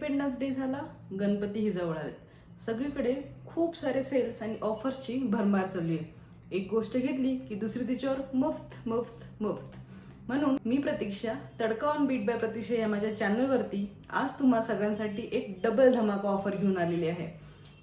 Independence day झाला, गणपतीही जवळ आलेत. सगळीकडे खूप सारे सेल्स आणि ऑफर्सची भरमार चालू आहे. एक गोष्ट घेतली की दुसरी तिच्यावर मुफ्त मुफ्त मुफ्त. म्हणून मी प्रतीक्षा, तडका ऑन बीट बाय प्रतीक्षा या माझ्या चॅनलवरती आज तुम्हा सगळ्यांसाठी एक डबल धमाका ऑफर घेऊन आलेली आहे.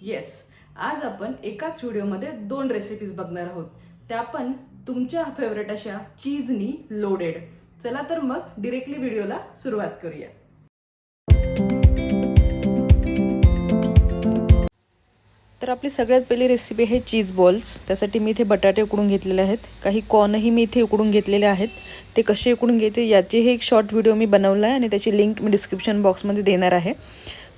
येस, आज आपण एकाच व्हिडिओमध्ये 2 रेसिपीज बघणार आहोत, त्या पण तुमच्या फेवरेट अशा चीजनी लोडेड. चला तर मग डिरेक्टली व्हिडिओला सुरुवात करूया. तर आपली सगळ्यात पहिली रेसिपी आहे चीज बॉल्स. त्यासाठी मी इथे बटाटे उकडून घेतलेले आहेत, काही कॉर्नही मी इथे उकडून घेतलेले आहेत. ते कसे उकडून घ्यायचे याचे एक शॉर्ट व्हिडिओ मी बनवला आहे आणि त्याची लिंक मी डिस्क्रिप्शन बॉक्समध्ये देणार आहे.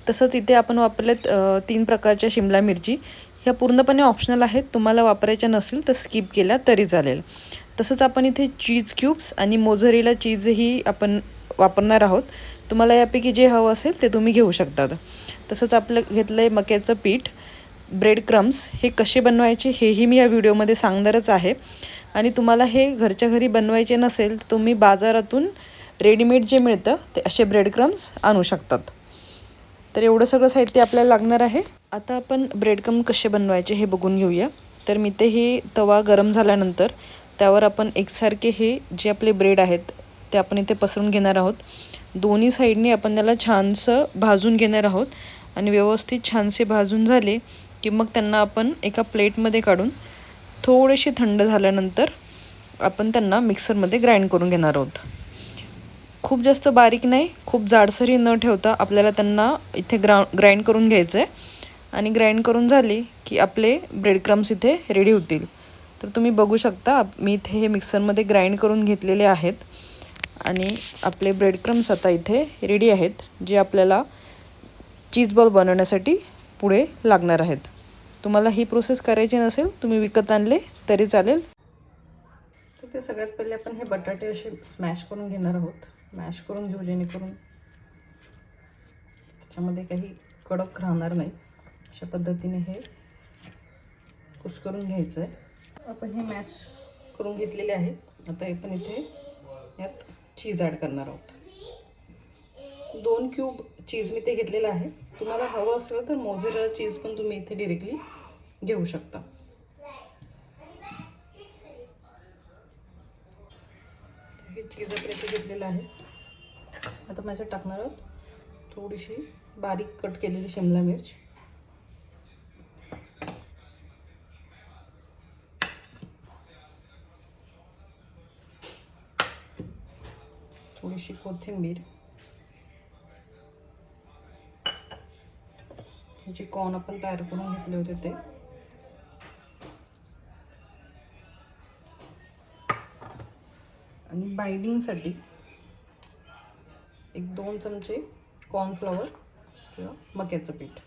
तसंच इथे आपण वापरलेत 3 प्रकारच्या शिमला मिरची. ह्या पूर्णपणे ऑप्शनल आहेत, तुम्हाला वापरायच्या नसेल तर स्किप केल्या तरी चालेल. तसंच आपण इथे चीज क्यूब्स आणि मोझरेला चीजही आपण वापरणार आहोत. तुम्हाला यापैकी जे हवं असेल ते तुम्ही घेऊ शकतात. तसंच आपलं घेतलं आहे मक्याचं पीठ. ब्रेड क्रम्स हे कसे बनवायचे हेही मी या व्हिडिओमध्ये सांगणारच आहे. आणि तुम्हाला हे घरच्या घरी बनवायचे नसेल तर तुम्ही बाजारातून रेडीमेड जे मिळतं ते असे ब्रेड क्रम्स आणू शकतात. तर एवढं सगळं साहित्य आपल्याला लागणार आहे. आता आपण ब्रेड क्रम्स कसे बनवायचे हे बघून घेऊया. तर मी ते हे तवा गरम झाल्यानंतर त्यावर आपण एकसारखे हे जे आपले ब्रेड आहेत ते आपण इथे पसरून घेणार आहोत. दोन्ही साईडने आपण त्याला छानसं भाजून घेणार आहोत आणि व्यवस्थित छानसे भाजून झाले की मग त्यांना आपण एका प्लेटमध्ये काढून थोडेसे थंड झाल्यानंतर आपण त्यांना मिक्सरमध्ये ग्राइंड करून घेणार आहोत. खूप जास्त बारीक नाही, खूप जाडसरही न ठेवता आपल्याला त्यांना इथे ग्राइंड करून घ्यायचं आहे. आणि ग्राइंड करून झाले की आपले ब्रेड क्रम्स इथे रेडी होतील. तर तुम्ही बघू शकता मी इथे हे मिक्सरमध्ये ग्राइंड करून घेतलेले आहेत आणि आपले ब्रेड क्रम्स आता इथे रेडी आहेत, जे आपल्याला चीज बॉल बनवण्यासाठी पुढे लागणार आहेत. तुम्हाला ही प्रोसेस करायची नसेल तुम्ही विकत आणले तरी चालेल. तर ते सगळ्यात पहिले आपण हे बटाटे असे स्मॅश करून घेणार आहोत. मॅश करून घेऊ जेणेकरून त्याच्यामध्ये काही कडक राहणार नाही. अशा पद्धतीने हे कुस्करून घ्यायचं आहे. आपण हे मॅश करून घेतलेले आहे. आता आपण इथे यात चीज ॲड करणार आहोत. 2 क्यूब चीज मी ते घेतलेलं आहे. तुम्हाला हवं असेल तर मोझरेला चीज पण तुम्ही इथे डिरेक्टली घेऊ शकता. हे चीज आपण इथे घेतलेलं आहे. आता माझ्यात टाकणार आहोत थोडीशी बारीक कट केलेली शिमला मिर्च, थोडीशी कोथिंबीर, जे कॉर्न आपण तयार करून घेतले होते ते, आणि बाइंडिंगसाठी 1-2 चमचे कॉर्नफ्लॉवर किंवा मक्याचं पीठ,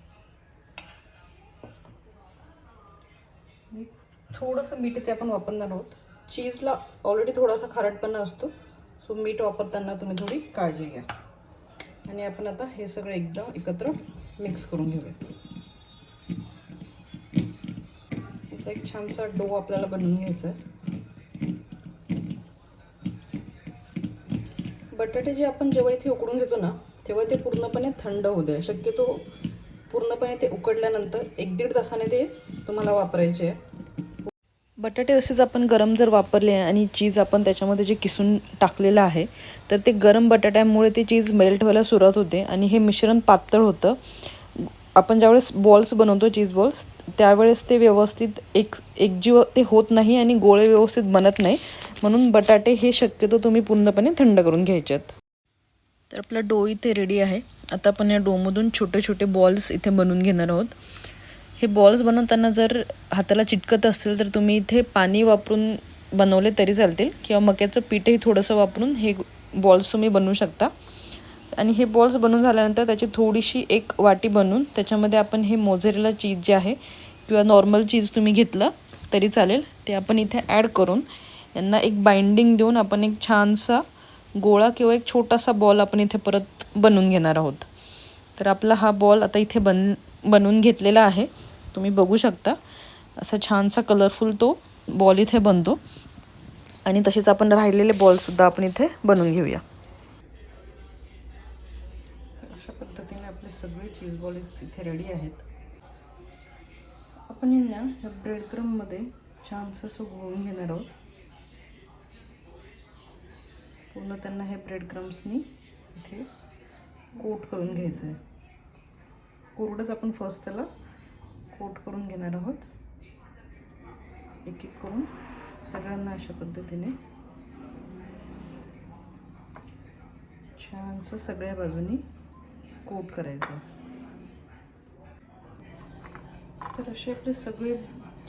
थोडंसं मीठ ते आपण वापरणार आहोत. चीजला ऑलरेडी थोडासा खारटपणा असतो, सो मीठ वापरताना तुम्ही थोडी काळजी घ्या. आणि आपण आता हे सगळं एकदम एकत्र मिक्स करून घेऊया. याचा एक छानसा डो आपल्याला बनवून घ्यायचा आहे. बटाटे जे आपण जेव्हा इथे उकडून घेतो ना तेव्हा ते पूर्णपणे थंड होऊ द्या. शक्यतो पूर्णपणे ते उकडल्यानंतर 1-1.5 तासाने ते तुम्हाला वापरायचे आहे. बटाटे तसेच आपण गरम जर वापरले आणि चीज आपण त्याच्यामध्ये जे किसून टाकलेलं आहे तर ते गरम बटाट्यामुळे ते चीज मेल्ट व्हायला सुरुवात होते आणि हे मिश्रण पातळ होतं. आपण ज्यावेळेस बॉल्स बनवतो चीज बॉल्स त्यावेळेस ते व्यवस्थित एकजीव ते होत नाही आणि गोळे व्यवस्थित बनत नाही. म्हणून बटाटे हे शक्यतो तुम्ही पूर्णपणे थंड करून घ्यायचे आहेत. तर आपला डो इथे रेडी आहे. आता आपण या डोमधून छोटे छोटे बॉल्स इथे बनवून घेणार आहोत. हे बॉल्स बनवताना जर हाताला चिटकत असतील तर तुम्ही इथे पाणी वापरून बनवले तरी चालतील किंवा मक्याचं पीठही थोडंसं वापरून हे बॉल्स तुम्ही बनवू शकता. आणि हे बॉल्स बनवून झाल्यानंतर त्याची थोडीशी एक वाटी बनवून त्याच्यामध्ये आपण हे मोझरेला चीज जे आहे किंवा नॉर्मल चीज तुम्ही घेतलं तरी चालेल ते आपण इथे ॲड करून यांना एक बाइंडिंग देऊन आपण एक छानसा गोळा किंवा एक छोटासा बॉल आपण इथे परत बनवून घेणार आहोत. तर आपला हा बॉल आता इथे बनवून घेतलेला आहे. तुम्ही बघू शकता असा छानसा कलरफुल तो बॉल इथे बनतो. आणि तसेच आपण राहिलेले बॉलसुद्धा आपण इथे बनवून घेऊया. पद्धतीने आपले सगळे चीज बॉल्स इथे रेडी आहेत. आपण यांना ह्या ब्रेड क्रममध्ये छानसं असं गोळून घेणार आहोत. पूर्ण त्यांना हे ब्रेड क्रम्सनी इथे कोट करून घ्यायचं आहे. कोरडंच आपण फर्स्ट त्याला कोट करून घेणार आहोत. एक एक करून सगळ्यांना अशा पद्धतीने छानसं सगळ्या बाजूनी कोट करायचं. तर असे आपले सगळे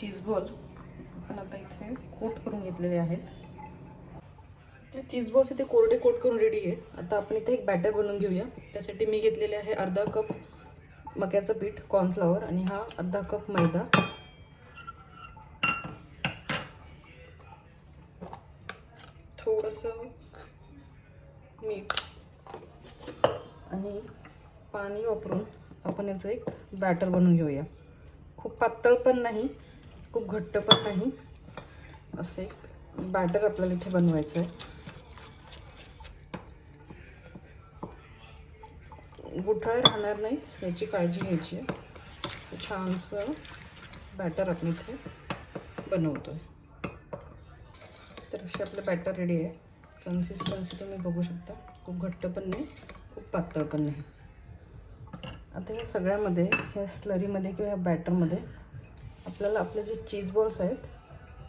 चीज बॉल आपण आता इथे कोट करून घेतलेले आहेत. जे चीज बॉल्स इथे कोरडे कोट करून रेडी आहे. आता आपण इथे एक बॅटर बनवून घेऊया. त्यासाठी मी घेतलेले आहे अर्धा कप मक्याचं पीठ कॉर्नफ्लॉवर आणि हा अर्धा कप मैदा. थोडंसं मीठ आणि पाणी वापरून आपण याचं एक बॅटर बनवून घेऊया. खूप पातळ पण नाही, खूप घट्ट पण नाही, असं एक बॅटर आपल्याला इथे बनवायचं आहे. गुठळे राहणार नाहीत याची काळजी घ्यायची आहे. छानसं बॅटर आपण इथे बनवतो आहे. तर असे आपलं बॅटर रेडी आहे. कन्सिस्टन्सी तुम्ही बघू शकता. खूप घट्ट पण नाही, खूप पातळ पण नाही. आता या सगळ्यामध्ये ह्या स्लरीमध्ये किंवा या बॅटरमध्ये आपल्याला आपले जे चीज बॉल्स आहेत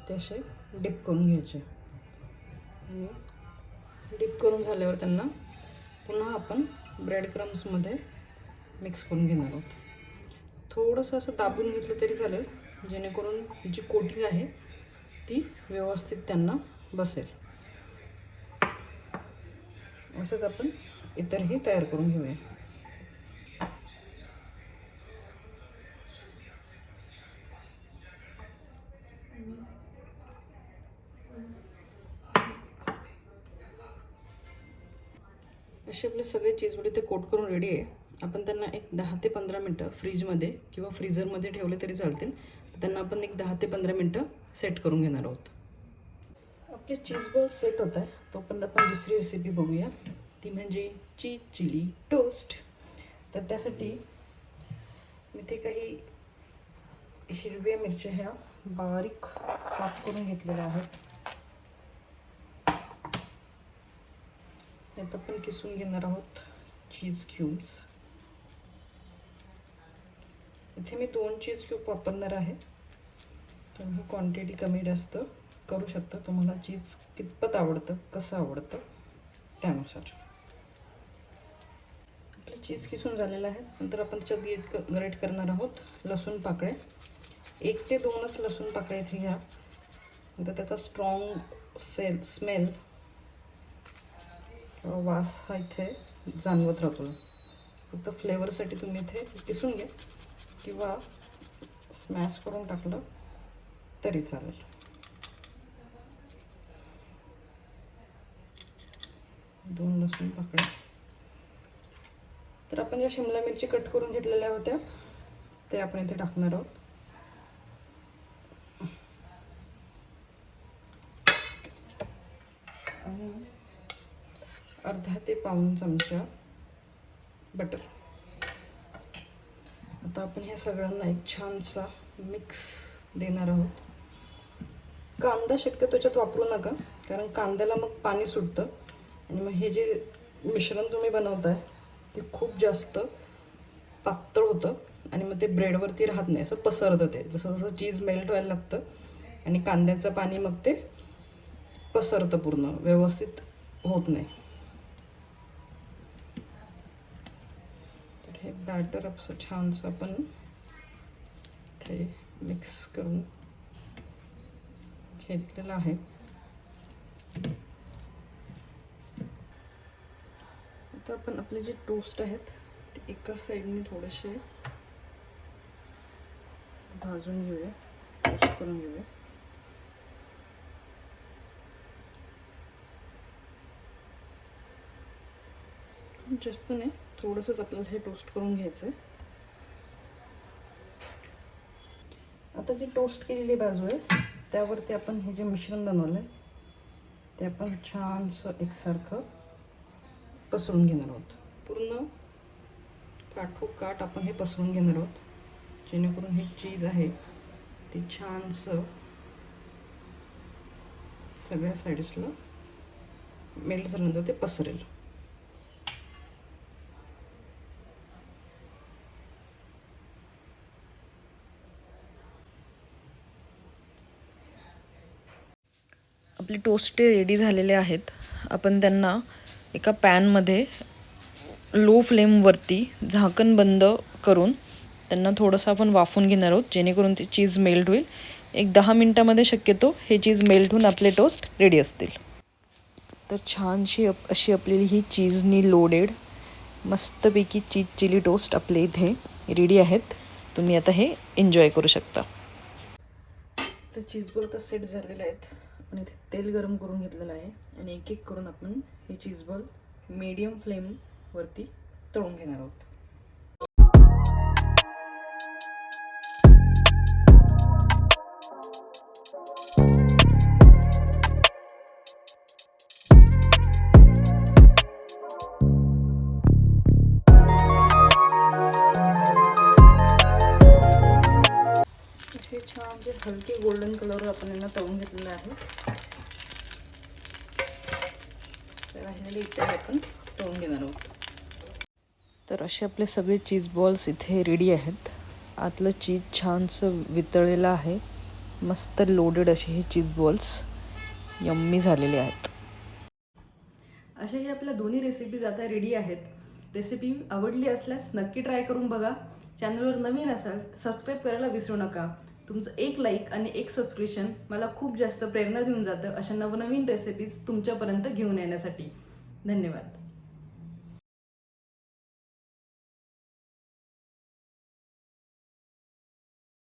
ते असे डिप करून घ्यायचे. आणि डिप करून झाल्यावर त्यांना पुन्हा आपण ब्रेड क्रम्समध्ये मिक्स करून घेणार आहोत. थोडंसं असं दाबून घेतलं तरी चालेल, जेणेकरून ही जी कोटिंग आहे ती व्यवस्थित त्यांना बसेल. असंच आपण इतरही तयार करून घेऊया. असे आपले सगळे चीजबॉल इथे कोट करून रेडी आहे. आपण त्यांना एक 10 ते 15 मिनटं फ्रीजमध्ये किंवा फ्रीझरमध्ये ठेवले तरी चालतील. त्यांना आपण एक 10 ते 15 मिनटं सेट करून घेणार आहोत. आपले चीज बॉल सेट होत आहे तोपर्यंत आपण दुसरी रेसिपी बघूया. ती म्हणजे चीज चिली टोस्ट. तर त्यासाठी मी ते काही हिरव्या मिरच्या ह्या बारीक चॉप करून घेतलेल्या आहेत. यात आपण किसून घेणार आहोत चीज क्यूब्स. इथे मी 2 चीज क्यूब वापरणार आहे. तुम्ही क्वांटिटी कमी जास्त करू शकता. तुम्हाला चीज कितपत आवडतं, कसं आवडतं त्यानुसार. आपलं चीज किसून झालेलं आहे. नंतर आपण त्याच्यात ग्रेट करणार आहोत लसूण पाकळ्या. 1 ते 2च लसूण पाकळ्या इथे घ्या. नंतर त्याचा स्ट्रॉंग स्मेल किंवा वास हा इथे जाणवत राहतो. फक्त फ्लेवरसाठी तुम्ही इथे किसून घ्या किंवा स्मॅश करून टाकलं तरी चालेल. दोन लसूण पाकळ्या. तर आपण ज्या शिमला मिरची कट करून घेतलेल्या होत्या ते आपण इथे टाकणार आहोत. आणि अर्धा ते पाऊण चमचा बटर. आता आपण ह्या सगळ्यांना एक छानसा मिक्स देणार आहोत. कांदा शक्यतो त्याच्यात वापरू नका, कारण कांद्याला मग पाणी सुटतं आणि मग हे जे मिश्रण तुम्ही बनवताय ते खूप जास्त पातळ होतं आणि मग ते ब्रेडवरती राहत नाही, असं पसरतं. ते जसं जसं चीज मेल्ट व्हायला लागतं आणि कांद्याचं पाणी मग ते पसरतं, पूर्ण व्यवस्थित होत नाही. तर हे बॅटर असं छानसं आपण ते मिक्स करून घेतलेलं आहे. आता आपण आपले जे टोस्ट आहेत ते एका साईडने थोडेसे भाजून घेऊया, टोस्ट करून घेऊया. जास्त नाही, थोडंसंच आपल्याला हे टोस्ट करून घ्यायचं आहे. आता जी टोस्ट केलेली बाजू आहे त्यावरती आपण हे जे मिश्रण बनवलं आहे ते आपण छानसं एकसारखं पसरून घेणार आहोत. पूर्ण काठोकाठ आपण हे पसरून घेणार आहोत, जेणेकरून हे चीज आहे ते छानसं सगळ्या साईड्सला मेल्ट झाल्यानंतर ते पसरेल. आपले टोस्ट रेडी झालेले आहेत. आपण त्यांना एका पॅनमध्ये लो फ्लेमवरती झाकण बंद करून त्यांना थोडंसं आपण वाफून घेणार आहोत, जेणेकरून ते चीज मेल्ट होईल. एक 10 मिनटामध्ये शक्यतो हे चीज मेल्ट होऊन आपले टोस्ट रेडी असतील. तर छानशी अशी आपली ही चीजनी लोडेड मस्तपैकी चीज चिली टोस्ट आपले इथे रेडी आहेत. तुम्ही आता हे एन्जॉय करू शकता. तर चीज बॉल तर सेट झालेले आहेत. आपण इथे तेल गरम करून घेतलेलं आहे आणि एक एक करून आपण हे चीज बॉल मीडियम फ्लेमवरती तळून घेणार आहोत. हे छान जे हलके गोल्डन कलर आपण यांना तळून घेतलेलं आहे. तर राहिलेले इथे आपण तळून घेणार आहोत. तर असे आपले सगळे चीज बॉल्स इथे रेडी आहेत. आतलं चीज छानसं वितळलेलं आहे. मस्त लोडेड असे हे चीज बॉल्स यम्मी झालेले आहेत. अशा ही आपल्या दोन्ही रेसिपीज आता रेडी आहेत. रेसिपी आवडली असल्यास नक्की ट्राय करून बघा. चॅनलवर नवीन असाल तर सबस्क्राईब करायला विसरू नका. तुमचं एक लाईक आणि एक सबस्क्रिप्शन मला खूप जास्त प्रेरणा देऊन जातं अशा नवनवीन रेसिपीज तुमच्यापर्यंत घेऊन येण्यासाठी. धन्यवाद.